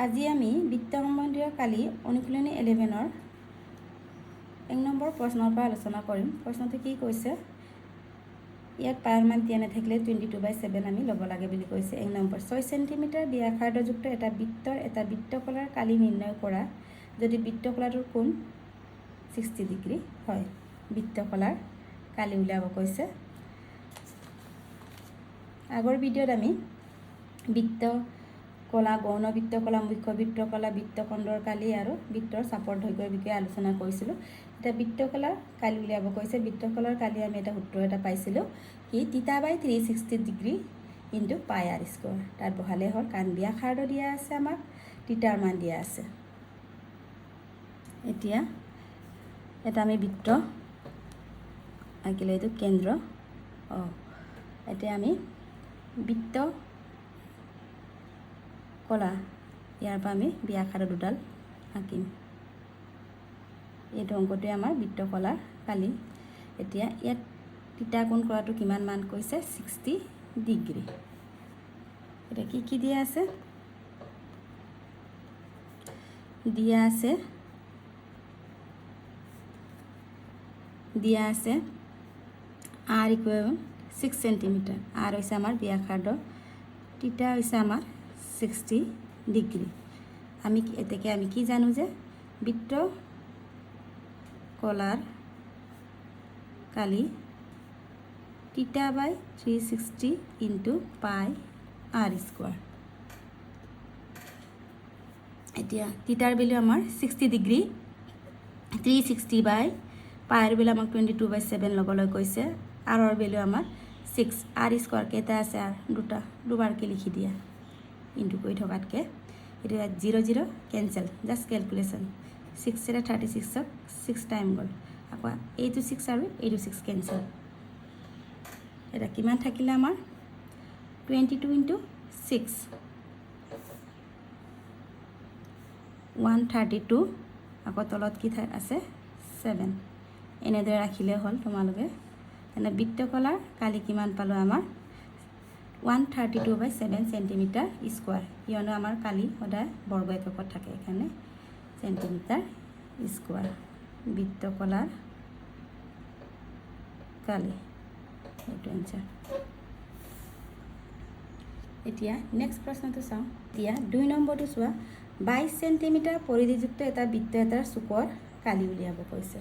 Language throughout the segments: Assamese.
আজি আমি বৃত্ত সম্বন্ধীয় কালি অনুশীলনী 11 1 নম্বৰ প্ৰশ্নৰ পৰা আলোচনা কৰিম। প্ৰশ্নটো কি কৈছে, ইয়াত পায়ৰ মান দিয়া নাথাকিলে 22/7 আমি ল'ব লাগে বুলি কৈছে। 1 নম্বৰ 6 সেন্টিমিটাৰ ব্যাসাৰ্ধযুক্ত এটা বৃত্তকলাৰ কালি নিৰ্ণয় কৰা যদি বৃত্তকলাটোৰ কোণ 60 ডিগ্ৰী হয়। বৃত্তকলাৰ কালি উলিয়াব কৈছে। আগৰ ভিডিঅ'ত আমি বৃত্তকলা, গৌণ বৃত্তকলা, মুখ্য বৃত্তকলা, বৃত্তখণ্ডৰ কালি আৰু বৃত্তৰ চাপৰ দৈৰ্ঘ্যৰ বিষয়ে আলোচনা কৰিছিলোঁ। এতিয়া বৃত্তকলাৰ কালি উলিয়াব কৈছে। বৃত্তকলাৰ কালি আমি এটা সূত্ৰ এটা পাইছিলোঁ, কি θ/360 degree into pi r square. তাত বহালে হ'ল, কাৰণ ব্যাসাৰ্ধ দিয়া আছে, আমাক থিটাৰ মান দিয়া আছে। এতিয়া এটা আমি বৃত্ত আঁকিলে, এইটো কেন্দ্ৰ। এতিয়া আমি বৃত্ত কলা, ইয়াৰ পৰা আমি ব্যাসাৰ্ধ দুডাল আঁকিম। এইটো অংকটোৱে আমাৰ বৃত্তকলাৰ কালি। এতিয়া ইয়াত থিটা কোণ কৰাটো কিমান মান কৈছে, 60 ডিগ্ৰী। এতিয়া কি কি দিয়া আছে, দিয়া আছে r ইকুৱেল 6 সেন্টিমিটাৰ। r হৈছে আমাৰ ব্যাসাৰ্ধ, থিটা হৈছে আমাৰ 60 ডিগ্ৰী। এতেকে আমি কি জানো যে বৃত্ত কলাৰ কালি θ/360 ইনটু পাই r স্কোৱাৰ। এতিয়া থিটাৰ ভেলু আমাৰ 60 ডিগ্ৰী, 360 পাইৰ ভেলু আমাক 22/7 ল'বলৈ কৈছে। আৰৰ ভেলু আমাৰ 6, r স্কোৱাৰ কেইটা আছে, r দুবাৰকৈ লিখি দিয়া ইনটু কৰি থকাতকৈ। এতিয়া 0 0 কেঞ্চেল, জাষ্ট কেলকুলেশ্যন। 6 × 36ক 6 টাইম গ'ল, আকৌ এইটো 6 আৰু এইটো 6 কেঞ্চেল। এতিয়া কিমান থাকিলে আমাৰ 22 ইনটু 6 132, আকৌ তলত কি আছে 7। এনেদৰে ৰাখিলে হ'ল তোমালোকে। এনে বৃত্তকলাৰ কালি কিমান পালোঁ, আমাৰ 132/7 সেন্টিমিটাৰ স্কোৱাৰ। কিয়নো আমাৰ কালি সদায় বৰ্গ এককত থাকে, সেইকাৰণে সেন্টিমিটাৰ স্কোৱাৰ বৃত্তকলাৰ কালি, এইটো এনচাৰ। এতিয়া নেক্সট প্ৰশ্নটো চাওঁ। এতিয়া 2 নম্বৰটো চোৱা, 22 সেন্টিমিটাৰ পৰিধিযুক্ত এটা বৃত্ত এটাৰ চুকৰ কালি উলিয়াব কৈছে।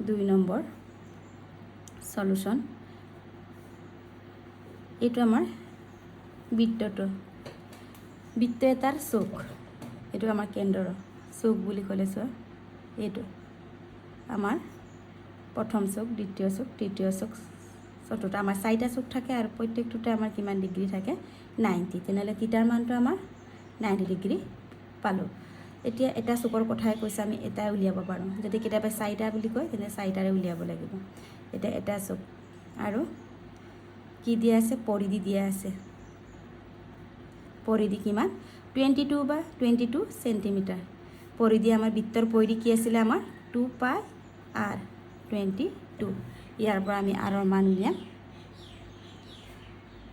2 নম্বৰ সলিউশ্যন। এইটো আমাৰ বৃত্ত এটাৰ চুক, এইটো আমাৰ কেন্দ্ৰৰ চুক বুলি ক'লে চোৱা, এইটো আমাৰ প্ৰথম চুক, দ্বিতীয় চুক, তৃতীয় চুক, চতুৰ্থ। আমাৰ 4টা চুক থাকে আৰু প্ৰত্যেকটোতে আমাৰ কিমান ডিগ্ৰী থাকে, 90। তেনেহ'লে থিটাৰ মানটো আমাৰ 90 ডিগ্ৰী পালোঁ। এতিয়া এটা চুকৰ কথাই কৈছে, আমি এটাই উলিয়াব পাৰোঁ। যদি কেতিয়াবা 4টা বুলি কয়, তেনে 4টাৰে উলিয়াব লাগিব। এতিয়া এটা চুক আৰু কি দিয়া আছে, পৰিধি দিয়া আছে। পৰিধি কিমান, 22 সেন্টিমিটাৰ। পৰিধি আমাৰ বৃত্তৰ পৰিধি কি আছিলে, আমাৰ 2 পাই r 22। ইয়াৰ পৰা আমি আৰৰ মান উলিয়াম,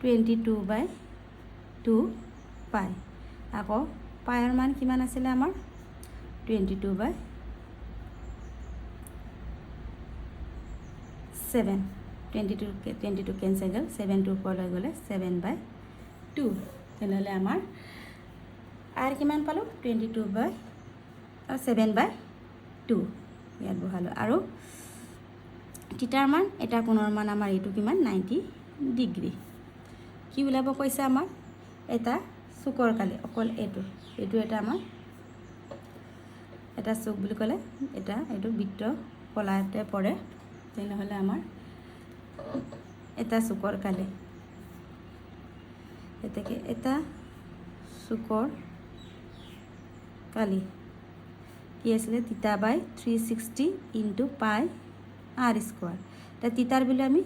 22/2 পাই। আকৌ পাইৰ মান কিমান আছিলে আমাৰ 22/7। 22 কেঞ্চেল গ'ল, 7 ওপৰলৈ গ'লে 7/2। তেনেহ'লে আমাৰ r কিমান পালোঁ, 7/2 ইয়াত বহালোঁ। আৰু থিটাৰ মান, এটা কোণৰ মান আমাৰ এইটো কিমান, 90 ডিগ্ৰী। কি ওলাব কৈছে, আমাৰ এটা চুকৰ কালি, অকল এইটো এটা আমাৰ এটা চুক বুলি ক'লে এইটো বৃত্ত কলাতে পৰে। তেনেহ'লে আমাৰ এটা চুকৰ কালি, এতেকে এটা চুকৰ কালি কি আছিলে, θ/360 ইনটু পাই r স্কোৱাৰ। এতিয়া থিটাৰ ভেলু আমি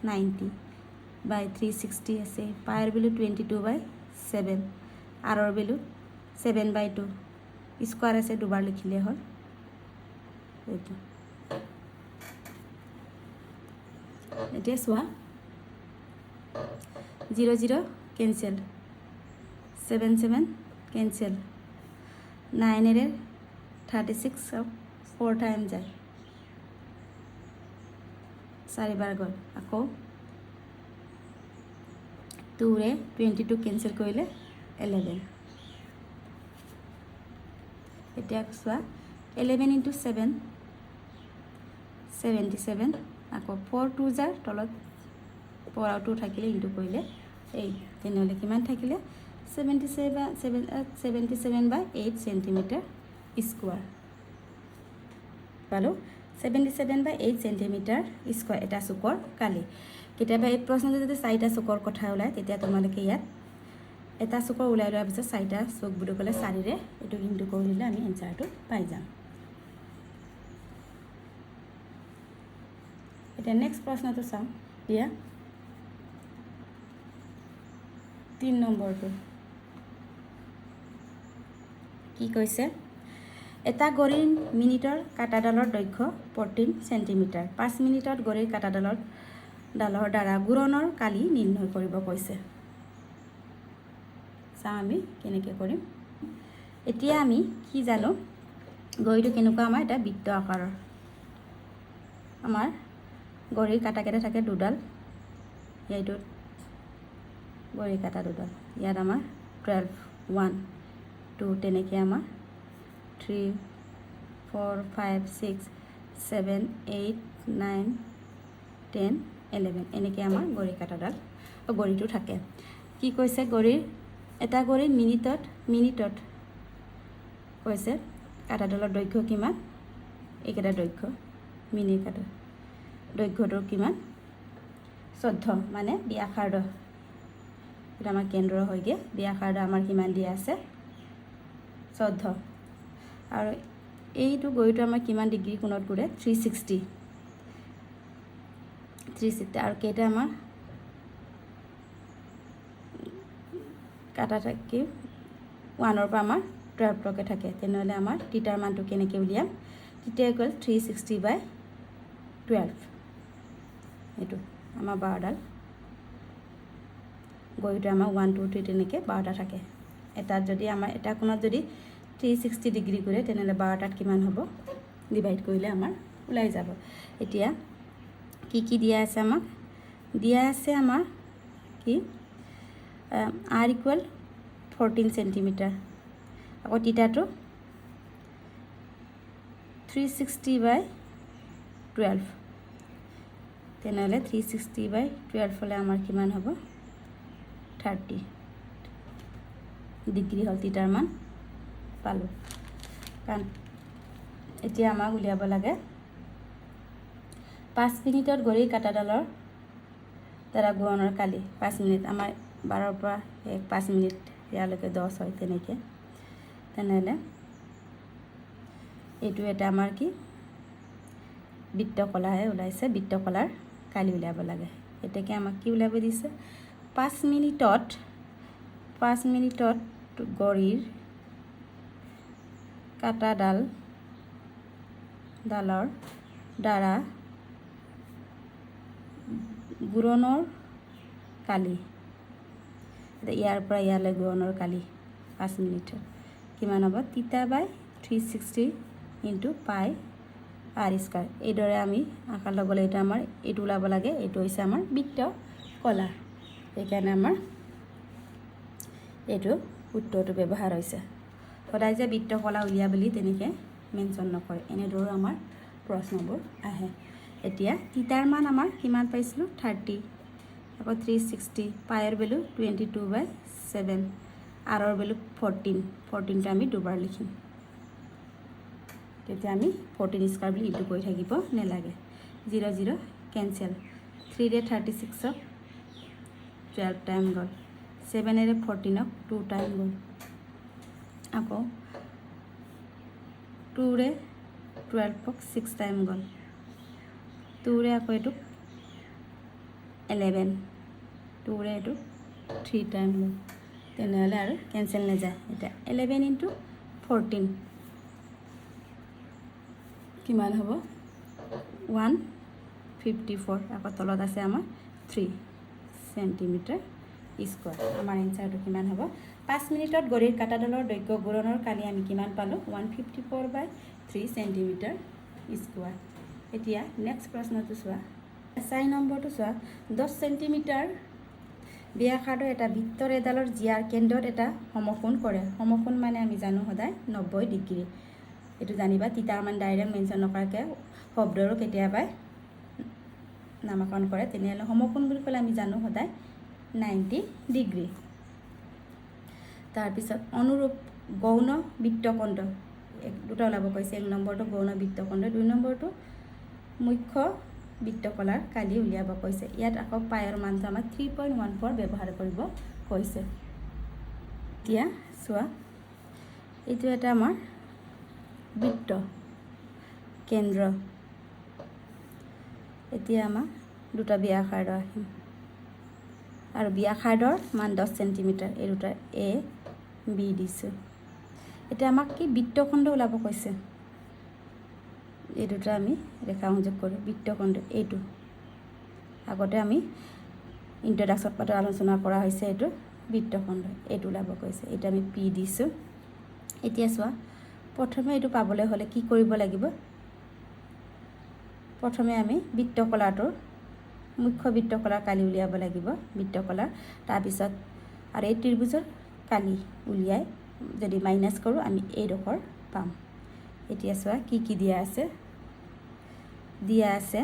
90/360 আছে, পাইৰ ভেলু 22/7, আৰৰ ভেলু 7/2, স্কোৱাৰ আছে, দুবাৰ লিখিলে হ'ল। এইটো এতিয়া চোৱা, 0 0 কেঞ্চেল, 7 7 কেঞ্চেল 9 36 4 টাইম যায় 4 বাৰ গ'ল আকৌ 2 22 কেঞ্চেল কৰিলে 11 এতিয়া চোৱা 11 × 7 77 আকৌ 4 2 যাৰ তলত 4 আৰু 2 থাকিলে ইনটু কৰিলে 8 তেনেহ'লে কিমান থাকিলে 77/8 সেন্টিমিটাৰ স্কোয়াৰ পালো 77/8 সেন্টিমিটাৰ স্কোয়াৰ এটা চুকৰ কালি কেতিয়াবা এই প্ৰশ্নটো যদি 4টা চুকৰ কথা ওলায় তেতিয়া তোমালোকে ইয়াত এটা চুকৰ ওলাই লোৱাৰ পিছত 4টা চুক বুলি ক'লে 4ৰে এইটো ইনটু কৰি দিলে আমি এনসাৰটো পাই যাম এতিয়া নেক্সট প্ৰশ্নটো চাওঁ দিয়া 3 নম্বৰটো কি কৈছে এটা ঘড়ীৰ মিনিটৰ কাটাডালৰ দৈৰ্ঘ্য 14 সেন্টিমিটাৰ 5 মিনিটত ঘড়ীৰ কাটাডালৰ দ্বাৰা ঘূৰণৰ কালি নিৰ্ণয় কৰিব কৈছে চাওঁ আমি কেনেকৈ কৰিম এতিয়া আমি কি জানো ঘড়ীটো কেনেকুৱা আমাৰ এটা বৃত্ত আকাৰৰ আমাৰ ঘড়ীৰ কাটাকেইটা থাকে দুডাল এইটো ঘড়ীৰ কাটা দুডাল ইয়াত আমাৰ 12 1 2 তেনেকৈ আমাৰ 3 4 5 6 7 8 9 10 11 এনেকৈ আমাৰ ঘড়ীৰ কাটাডাল ঘড়ীটো থাকে কি কৈছে ঘড়ীৰ এটা ঘড়ীৰ মিনিটত কৈছে কাটাডালৰ দৈৰ্ঘ্য কিমান এইকেইটা দৈৰ্ঘ্য মিনি কাটা দৈৰ্ঘ্যটো কিমান 14 মানে ব্যাসাৰ্ধ এটা আমাৰ কেন্দ্ৰ হয়গে ব্যাসাৰ্ধ আমাৰ কিমান দিয়া আছে 14 আৰু এইটো ঘড়ীটো আমাৰ কিমান ডিগ্ৰী কোণত ঘূৰে 360 আৰু কেইটা আমাৰ কাটা থাকে 1ৰ পৰা আমাৰ 12 লৈকে থাকে তেনেহ'লে আমাৰ থিটাৰ মানটো কেনেকৈ উলিয়াম থিটা ইকুৱেল 360/12 এইটো আমাৰ 12ডাল ঘড়ীটো আমাৰ 1 2 3 তেনেকৈ 12টা থাকে এটাত যদি আমাৰ এটা কোণত যদি 360 ডিগ্ৰী ঘূৰে তেনেহ'লে 12টাত কিমান হ'ব ডিভাইড কৰিলে আমাৰ ওলাই যাব এতিয়া কি দিয়া আছে আমাক দিয়া আছে আমাৰ কি r ইকুৱেল 14 সেন্টিমিটাৰ আকৌ থিটাটো 360/12 তেনেহ'লে 360/12 হ'লে আমাৰ কিমান হ'ব 30 ডিগ্ৰী হ'ল থিটাৰ মান পালোঁ কাৰণ এতিয়া আমাক উলিয়াব লাগে 5 মিনিটত ঘড়ীৰ কাটাডালৰ দ্বাৰা ঘূৰণৰ কালি 5 মিনিট আমাৰ 12ৰ পৰা 5 মিনিট ইয়ালৈকে 10 হয় তেনেকৈ তেনেহ'লে এইটো এটা আমাৰ কি বৃত্তকলাহে ওলাইছে বৃত্তকলাৰ কালি উলিয়াব লাগে এতেকে আমাক কি উলিয়াব দিছে 5 মিনিটত ঘড়ীৰ কাটাডালৰ দ্বাৰা ঘূৰণৰ কালি ইয়াৰ পৰা ইয়ালৈ ঘূৰণৰ কালি 5 মিনিটৰ কিমান হ'ব θ/360 × পাই r স্কয়াৰ এইদৰে আমি আকাৰ ল'ব লাগে এটা আমাৰ এইটো ওলাব লাগে এইটো হৈছে আমাৰ বৃত্তকলা সেইকাৰণে আমাৰ এইটো সূত্ৰটো ব্যৱহাৰ হৈছে সদায় যে বৃত্তকলা উলিয়া বুলি তেনেকৈ মেনশ্যন নকৰে এনেদৰে আমাৰ প্ৰশ্নবোৰ আহে এতিয়া থিটাৰ মান আমাৰ কিমান পাইছিলোঁ 30 আকৌ 360 পাইৰ ভেলু 22/7 আৰৰ ভেলু 14টা আমি দুবাৰ লিখিম তেতিয়া আমি 14 স্কয়াৰ বুলি ইনটু কৰি থাকিব নেলাগে 0 0 কেনসেল 3 36 12 টাইম গ'ল 7 14 2 টাইম গ'ল আকৌ 2 12 6 টাইম গ'ল 2 আকৌ এইটো 11 2 এইটো 3 টাইম গ'ল তেনেহ'লে আৰু কেনসেল নাযায় এটা 11 × 14 কিমান হ'ব 154 আকৌ তলত আছে আমাৰ 3 সেন্টিমিটাৰ স্কয়াৰ আমাৰ এনসাৰটো কিমান হ'ব 5 মিনিটত ঘড়ীৰ কাঁটাডালৰ দৈৰ্ঘ্য গুণনৰ কালি আমি কিমান পালোঁ 154/3 সেণ্টিমিটাৰ স্কোৱাৰ। এতিয়া নেক্সট প্ৰশ্নটো চোৱা 4 নম্বৰটো চোৱা 10 সেণ্টিমিটাৰ ব্যাসাৰ্ধৰ এটা বৃত্তৰ এডালৰ জিয়াৰ কেন্দ্ৰত এটা সমকোণ কৰে। সমকোণ মানে আমি জানো সদায় 90 ডিগ্ৰী। এইটো জানিবা তিতা মান ডাইৰেক্ট মেনশ্যন নকৰাকৈ শব্দৰো কেতিয়াবা নামাকৰণ কৰে। তেনেহ'লে সমকোণ বুলি ক'লে আমি জানো সদায় 90 ডিগ্ৰী। তাৰপিছত অনুৰূপ গৌণ বৃত্তখণ্ড দুটা ওলাব কৈছে। 1 নম্বৰটো গৌণ বৃত্তখণ্ড, 2 নম্বৰটো মুখ্য বৃত্তকলাৰ কালি উলিয়াব কৈছে। ইয়াত আকৌ পায়ৰ মানটো আমাক 3.14 ব্যৱহাৰ কৰিব কৈছে। এতিয়া চোৱা এইটো এটা আমাৰ বৃত্ত কেন্দ্ৰ। এতিয়া আমাক দুটা ব্যাসাৰ্ধ আহিম আৰু ব্যাসাৰ্ধৰ মান 10 সেণ্টিমিটাৰ। এই দুটা এ বি দিছোঁ। এতিয়া আমাক কি বৃত্তখণ্ড ওলাব কৈছে। এই দুটা আমি ৰেখা সংযোগ কৰোঁ। বৃত্তখণ্ড এইটো আগতে আমি ইন্ট্ৰডাকশ্যন পাতৰ আলোচনা কৰা হৈছে। এইটো বৃত্তখণ্ড এইটো ওলাব কৈছে। এইটো আমি পি দিছোঁ। এতিয়া চোৱা প্ৰথমে এইটো পাবলৈ হ'লে কি কৰিব লাগিব। প্ৰথমে আমি বৃত্তকলাটোৰ মুখ্য বৃত্তকলাৰ কালি উলিয়াব লাগিব বৃত্তকলাৰ। তাৰপিছত আৰু এই ত্ৰিভুজৰ কালি উলিয়াই যদি মাইনাছ কৰোঁ আমি এইডোখৰ পাম। এতিয়া চোৱা কি কি দিয়া আছে। দিয়া আছে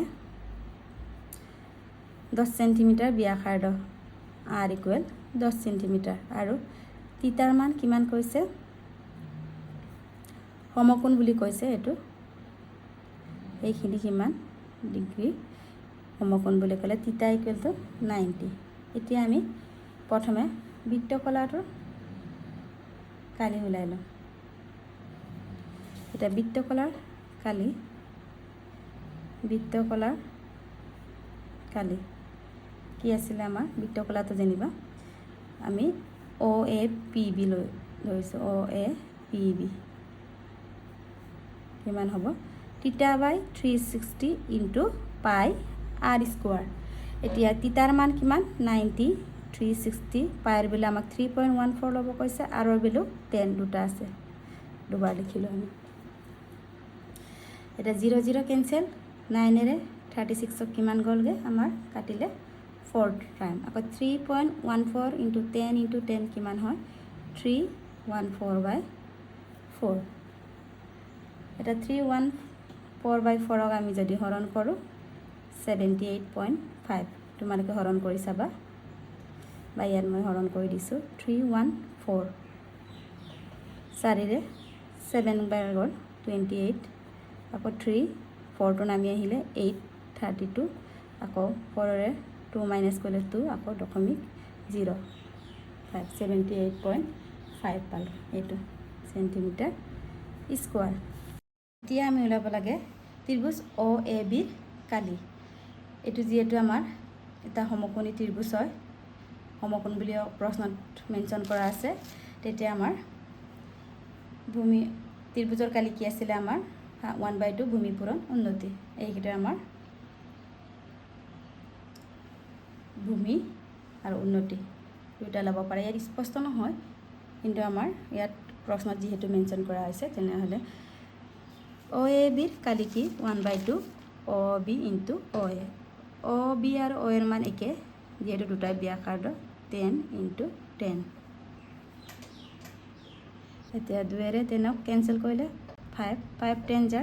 10 সেণ্টিমিটাৰ ব্যাসাৰ্ধ r = 10 সেণ্টিমিটাৰ আৰু থিটাৰ মান কিমান কৈছে। সমকোণ বুলি কৈছে। এইটো এইখিনি কিমান ডিগ্ৰী সমকোণ বুলি ক'লে থিটা = 90। এতিয়া আমি প্ৰথমে বৃত্তকলাটোৰ কালি ওলাই লওঁ। এতিয়া বৃত্তকলাৰ কালি কি আছিলে আমাৰ বৃত্তকলাটো যেনিবা আমি OAPB লৈছোঁ। OAPB কিমান হ'ব θ/360 × πr²। এতিয়া থিটাৰ মান কিমান 90, 360 পাইৰ বিলো আমাক 3.14 ল'ব কৈছে। আৰৰ বিলো 10 দুটা আছে দুবাৰ লিখিলোঁ আমি। এতিয়া 0 0 কেঞ্চেল 9ৰে 36ক কিমান গ'লগৈ আমাৰ কাটিলে 4 টাইম। আকৌ 3.14 × 10 × 10 কিমান হয় 314/4। এটা 314/4ক আমি যদি হৰণ কৰোঁ 78.5। তোমালোকে হৰণ কৰি চাবা বা ইয়াত মই হৰণ কৰি দিছোঁ 314। 4ৰে 7 বাৰ গ'ল 28। আকৌ 3 4টো নামি আহিলে 8 32। আকৌ 4ৰে 2 মাইনাছ কৰিলে 2 আকৌ 0.05 78.5 পালোঁ। এইটো সেণ্টিমিটাৰ স্কোৱাৰ। এতিয়া আমি ওলাব লাগে ত্ৰিভুজ OABৰ কালি। এইটো যিহেতু আমাৰ এটা সমকোণী ত্ৰিভুজ হয়, সমকোণ বুলি প্ৰশ্নত মেনশ্যন কৰা আছে, তেতিয়া আমাৰ ত্ৰিভুজৰ কালি কি আছিলে আমাৰ 1/2 ভূমি পূৰণ উন্নতি। এইকেইটা আমাৰ ভূমি আৰু উন্নতি দুটা ল'ব পাৰে। ইয়াত স্পষ্ট নহয় কিন্তু আমাৰ ইয়াত প্ৰশ্নত যিহেতু মেনশ্যন কৰা হৈছে তেনেহ'লে OABৰ কালি কি 1/2 OB × OA। OB আৰু OA ৰ মান একে যিহেতু দুটাই ব্যাসাৰ্ধ 10 × 10। এতিয়া 2ৰে 10ক কেঞ্চেল কৰিলে 5 5 10 =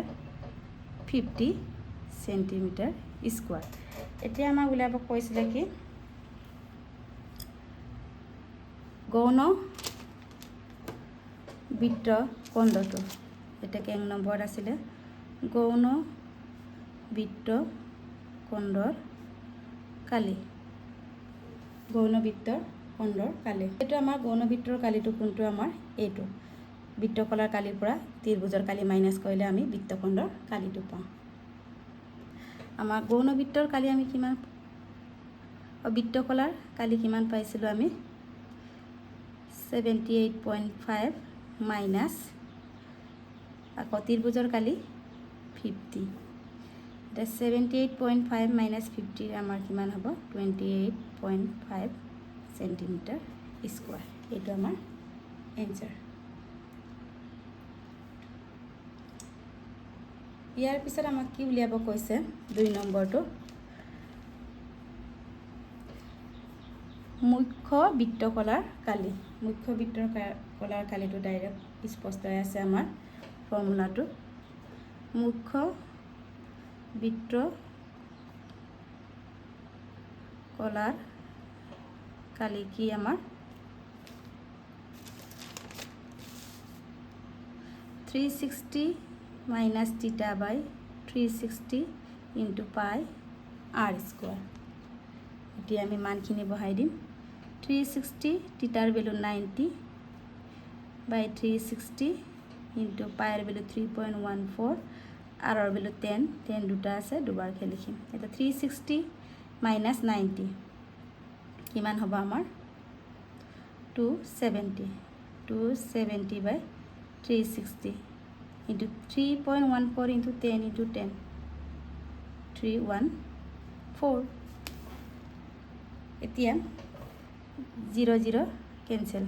50 সেণ্টিমিটাৰ স্কোৱাৰ। এতিয়া আমাক উলিয়াব কৈছিলে কি গৌণ বৃত্তখণ্ডটো। এটাকে 1 নম্বৰত আছিলে গৌণ বৃত্তখণ্ডৰ কালি। গৌণ বৃত্তখণ্ডৰ কালি এইটো আমাৰ গৌণ বৃত্তৰ কালিটো কোনটো আমাৰ এইটো বৃত্তকলাৰ কালিৰ পৰা ত্ৰিভুজৰ কালি মাইনাছ কৰিলে আমি বৃত্তখণ্ডৰ কালিটো পাওঁ। আমাৰ গৌণ বৃত্তৰ কালি আমি কিমান বৃত্তকলাৰ কালি কিমান পাইছিলোঁ আমি 78.5 মাইনাছ আকৌ ত্ৰিভুজৰ কালি 50। এতিয়া 78.5 মাইনাছ 50 আমাৰ কিমান হ'ব 28.5 সেণ্টিমিটাৰ স্কোৱাৰ। এইটো আমাৰ এনচাৰ। ইয়াৰ পিছত আমাক কি উলিয়াব কৈছে 2 নম্বৰটো, মুখ্য বৃত্তকলাৰ কালি। মুখ্য বৃত্তকলাৰ কালিটো ডাইৰেক্ট স্পষ্ট হৈ আছে আমাৰ ফৰ্মুলাটো। মুখ্য বৃত্তকলাৰ কালি কি আমাৰ 360 minus theta by 360 into pi r square। এতিয়া আমি মানখিনি বহাই দিম। 360 থিটাৰ ভ্যালু 90 by 360 into pi ৰ ভ্যালু 3.14 r ৰ ভ্যালু 10 দুটা আছে দুবাৰকে লিখিম। এটা 360 minus 90 কিমান হ'ব আমাৰ 270 by 360 into 3.14 into 10 into 10 314। এতিয়া 0 0 কেনসেল।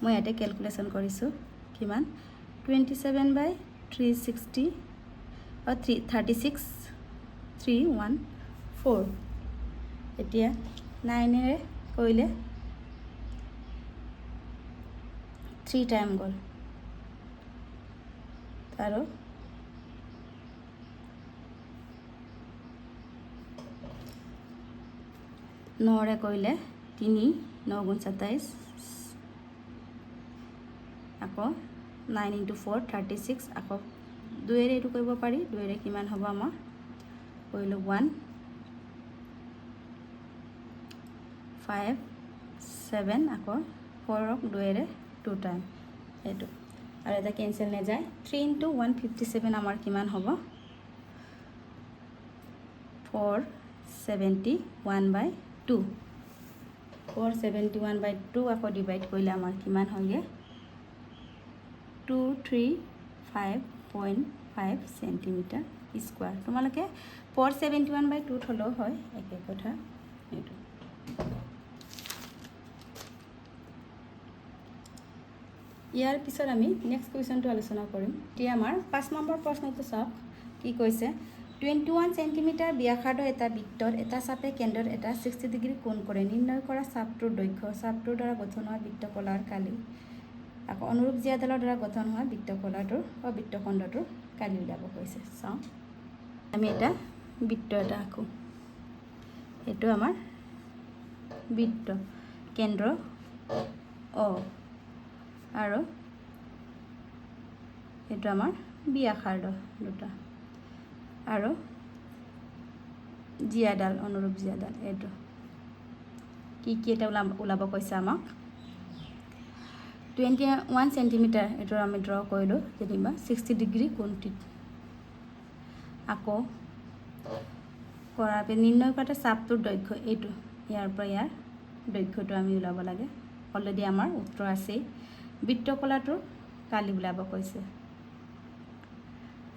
মই ইয়াতে ক্যালকুলেশন কৰিছো কিমান 27 by 360 36 314। এতিয়া 9 ৰে কৰিলে 3 টাইম গ'ল আৰু 9 ৰে কৰিলে 3 9 × 27 আকৌ 9 into 4 36 আকৌ 2 ৰে এইটো কৰিব পাৰি। 2 ৰে কিমান হ'ব আমাৰ কৰিলো 1 5 7 আকৌ 4 ক 2 ৰে 2 টাইম এইটো আৰু এটা কেনসেল নে যায়। 3 into 157 আমাৰ কিমান হ'ব 471 by 2 471 by 2 আকৌ ডিভাইড কৰিলে আমাৰ কিমান হয়গে 235.5 সেন্টিমিটাৰ স্কয়াৰ। তোমালোকে 471 by 2 থলো হয় একে কথা এইটো। ইয়াৰ পিছত আমি নেক্সট কুৱেশ্যনটো আলোচনা কৰিম। এতিয়া আমাৰ 5 নম্বৰ প্ৰশ্নটো চাওক কি কৈছে 21 সেন্টিমিটাৰ ব্যাসাৰ্ধ এটা বৃত্তৰ এটা চাপে কেন্দ্ৰত এটা 60 ডিগ্ৰী কোণ কৰে। নিৰ্ণয় কৰা চাপটোৰ দৈৰ্ঘ্য চাপটোৰ দ্বাৰা গঠন হোৱা বৃত্তকলাৰ কালি। আকৌ অনুৰূপ জিয়াডালৰ দ্বাৰা গঠন হোৱা বৃত্তকলাটোৰ বৃত্তখণ্ডটোৰ কালি উলিয়াব কৈছে। চাওঁ আমি এটা বৃত্ত এটা আঁকো। এইটো আমাৰ বৃত্ত কেন্দ্ৰ অ আৰু এইটো আমাৰ ব্যাসাৰ্ধ দুটা আৰু জিয়াডাল অনুৰূপ জিয়াডাল এইটো কি এটা ওলাব কৈছে আমাক 21 সেন্টিমিটাৰ এইটো আমি ড্ৰ কৰিলো যেনিবা 60 ডিগ্ৰী কোণটিত। আকৌ কৰাৰ পিছত নিৰ্ণয় কৰাতে চাপটোৰ দৈৰ্ঘ্য এইটো ইয়াৰ পৰা ইয়াৰ দৈৰ্ঘ্যটো আমি ওলাব লাগে। অলৰেডি আমাৰ উত্তৰ আছেই। বৃত্তকলাটোৰ কালি ওলাব কৈছে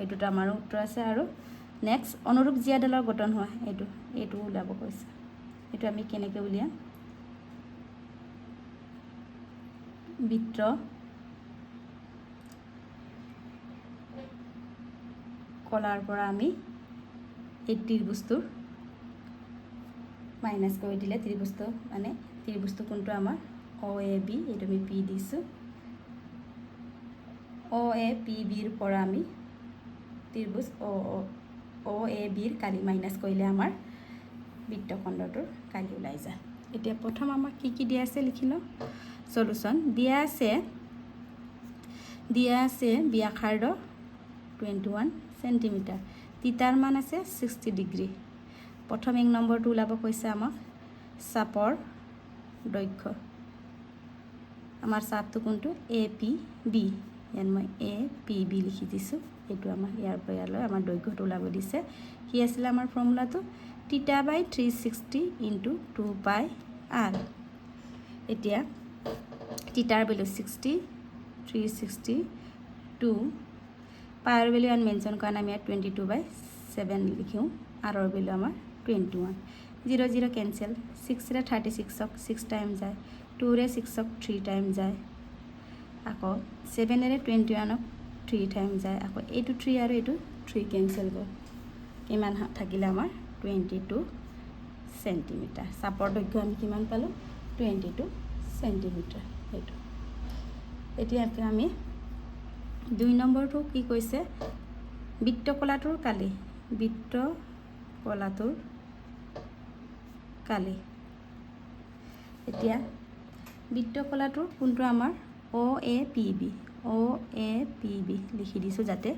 এইটোতো আমাৰ উত্তৰ আছে। আৰু নেক্সট অনুৰূপ জিয়াডালৰ গঠন হোৱা এইটো ওলাব কৈছে। এইটো আমি কেনেকৈ উলিয়াম বৃত্ত কলাৰ পৰা আমি এই ত্ৰিভুজটোৰ মাইনাস কৰি দিলে ত্ৰিভুজটো মানে ত্ৰিভুজটো কোনটো আমাৰ OAB এইটো আমি P দিছোঁ। OAPBৰ পৰা আমি ত্ৰিভুজ OABৰ কালি মাইনাস কৰিলে আমাৰ বৃত্তখণ্ডটোৰ কালি ওলাই যায়। এতিয়া প্ৰথম আমাক কি দিয়া আছে লিখি লওঁ সলিউশন। দিয়া আছে ব্যাসাৰ্ধ 21 সেন্টিমিটাৰ থিটাৰ মান আছে 60 ডিগ্ৰী। প্ৰথম 1 নম্বৰটো ওলাব কৈছে আমাক চাপৰ দৈৰ্ঘ্য। আমাৰ চাপটো কোনটো APB ইয়াত মই APB লিখি দিছোঁ। এইটো আমাৰ ইয়াৰ পৰা ইয়ালৈ আমাৰ দৈৰ্ঘ্যটো ওলাব দিছে। কি আছিল আমাৰ ফৰ্মুলাটো থিটা বাই 360 ইনটু 2 পাই r। এতিয়া থিটাৰ ভ্যালু 60 360 2 পাইৰ ভ্যালু আন মেনশন কৰা আমি 22 বাই 7 লিখোঁ আৰৰ ভেলু আমাৰ 21 0 0 কেঞ্চেল 6 ৰে 36ক 6 টাইম যায় 2 ৰে 6ক 3 টাইম যায় আকৌ 7 ৰে 21ক 3 টাইম যায় আকৌ এইটো 3 আৰু এইটো 3 কেঞ্চেল গ'ল কিমান থাকিলে আমাৰ 22 সেন্টিমিটাৰ চাপৰ দৈৰ্ঘ্য আমি কিমান পালোঁ 22 সেন্টিমিটাৰ এইটো এতিয়া আমি 2 নম্বৰটো কি কৈছে বৃত্তকলাটোৰ কালি বৃত্তকলাটোৰ কালি এতিয়া বৃত্তকলাটোৰ কোনটো আমাৰ OAPB লিখি দিছোঁ যাতে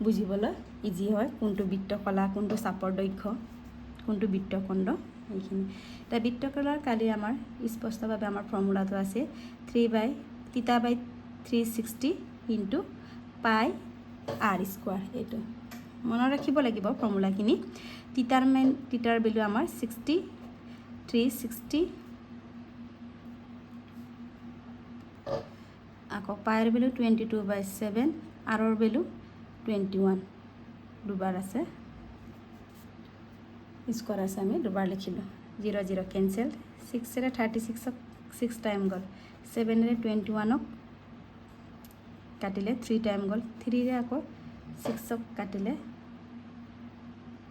বুজিবলৈ ইজি হয় কোনটো বৃত্তকলা কোনটো চাপৰ দৈৰ্ঘ্য কোনটো বৃত্তখণ্ড এইখিনি এটা বৃত্তকলাৰ কালি আমাৰ স্পষ্টভাৱে আমাৰ ফৰ্মুলাটো আছে 3/360 ইনটু পাই r স্কয়াৰ এইটো মনত ৰাখিব লাগিব ফৰ্মুলাখিনি থিটাৰ ভেলু আমাৰ 60 360 আকৌ পাইৰ ভেলু 22/7 আৰৰ ভেলু 21 দুবাৰ আছে স্কয়াৰ আছে আমি দুবাৰ লিখিলোঁ 0 0 কেঞ্চেল 6 ৰে 36ক 6 টাইম গ'ল 7 ৰে 21ক কাটিলে 3 টাইম গ'ল 3 ৰে আকৌ 6ক কাটিলে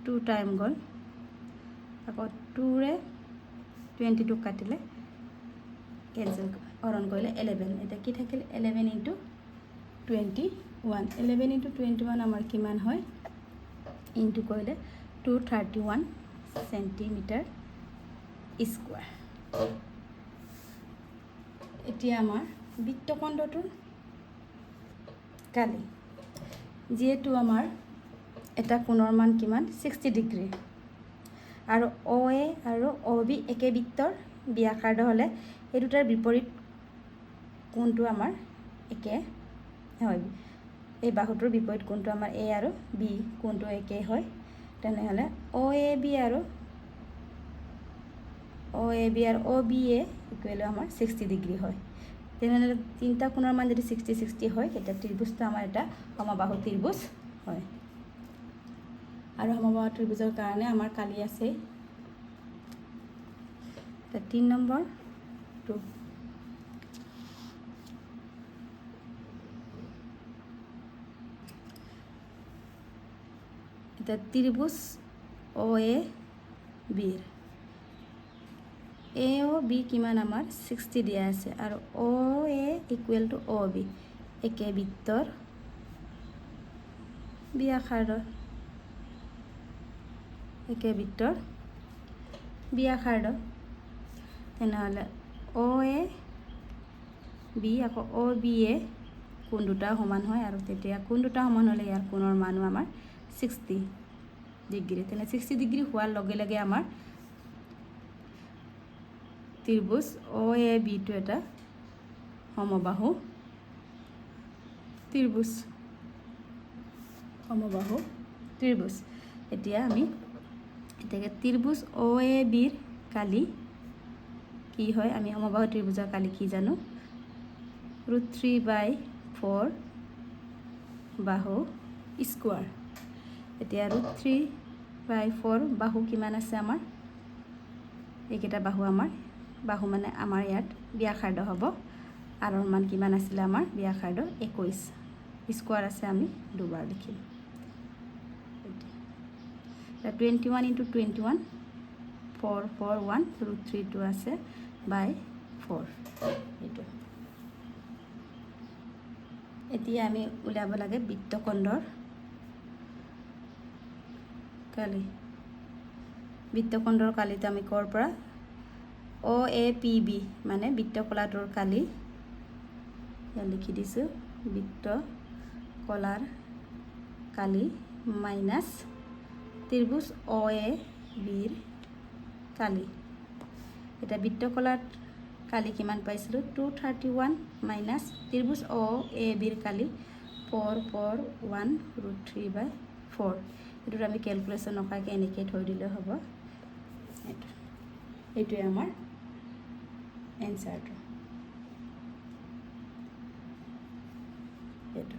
2 টাইম গ'ল আকৌ 2 ৰে 22ক কাটিলে কেঞ্চেল হৰণ কৰিলে 11 এটা কি থাকিল 11 ইনটু 21 11 ইনটু 21 আমাৰ কিমান হয় ইনটু কৰিলে 231 সেন্টিমিটাৰ স্কয়াৰ এতিয়া আমাৰ বৃত্তখণ্ডটোৰ কালি যেহেতু আমাৰ এটা কোণৰ মান কিমান 60 ডিগ্ৰী আৰু OA আৰু OB একে বৃত্তৰ ব্যাসাৰ্ধ হ'লে এই দুটাৰ বিপৰীত কোণটো আমাৰ একে হয় এই বাহুটোৰ বিপৰীত কোণটো আমাৰ A আৰু B কোণটো একে হয় তেনেহ'লে OAB আৰু OBA ইকুৱেল আমাৰ 60 ডিগ্ৰী হয় তেনেহ'লে তিনিটা কোণৰ মান যদি 60 60 হয় তেতিয়া ত্ৰিভুজটো আমাৰ এটা সমবাহু ত্ৰিভুজ হয় আৰু সমবাহু ত্ৰিভুজৰ কাৰণে আমাৰ কালি আছে 3 নম্বৰ 2 এটা ত্ৰিভুজ OAB AOB কিমান আমাৰ 60 দিয়া আছে আৰু OA ইকুৱেল টু OB একে বৃত্তৰ ব্যাসাৰ্ধ তেনেহ'লে OAB আকৌ OBA কোণ দুটা সমান হয় আৰু তেতিয়া কোণ দুটা সমান হ'লে ইয়াৰ কোণৰ মানো আমাৰ 60 ডিগ্ৰী তেনে 60 ডিগ্ৰী হোৱাৰ লগে লগে আমাৰ ত্ৰিভুজ OAB টো এটা সমবাহু ত্ৰিভুজ এতিয়া আমি এটাকে ত্ৰিভুজ OAB ৰ কালি কি হয় আমি সমবাহু ত্ৰিভুজৰ কালি কি জানো √3/4 বাহু স্কয়াৰ এতিয়া √3/4 বাহু কিমান আছে আমাৰ এইকেইটা বাহু মানে আমাৰ ইয়াত ব্যাসাৰ্ধ হ'ব আৰৰ মান কিমান আছিলে আমাৰ ব্যাসাৰ্ধ 21 স্কয়াৰ আছে আমি দুবাৰ লিখিম 21 ইনটু 21 4 4 1 √3 আছে বাই 4 এইটো এতিয়া আমি উলিয়াব লাগে বৃত্তখণ্ডৰ কালিটো আমি কৰ পৰা OAPB মানে বৃত্তকলাটোৰ কালি লিখি দিছোঁ বৃত্তকলাৰ কালি মাইনাছ ত্ৰিভুজ OAB ৰ কালি এটা বৃত্তকলাৰ কালি কিমান পাইছিলোঁ 231 মাইনাছ ত্ৰিভুজ OAB ৰ কালি 441 √3/4 এইটোত আমি ক্যালকুলেশন নকৰাকৈ এনেকৈ থৈ দিলে হ'ব এইটোৱে আমাৰ এনসাৰটো এইটো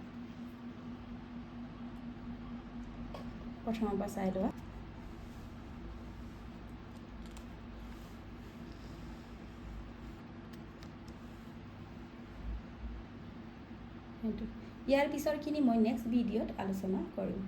প্ৰথমৰ পৰা চাই লোৱা। সেইটো ইয়াৰ পিছৰখিনি মই নেক্সট ভিডিঅ'ত আলোচনা কৰিম।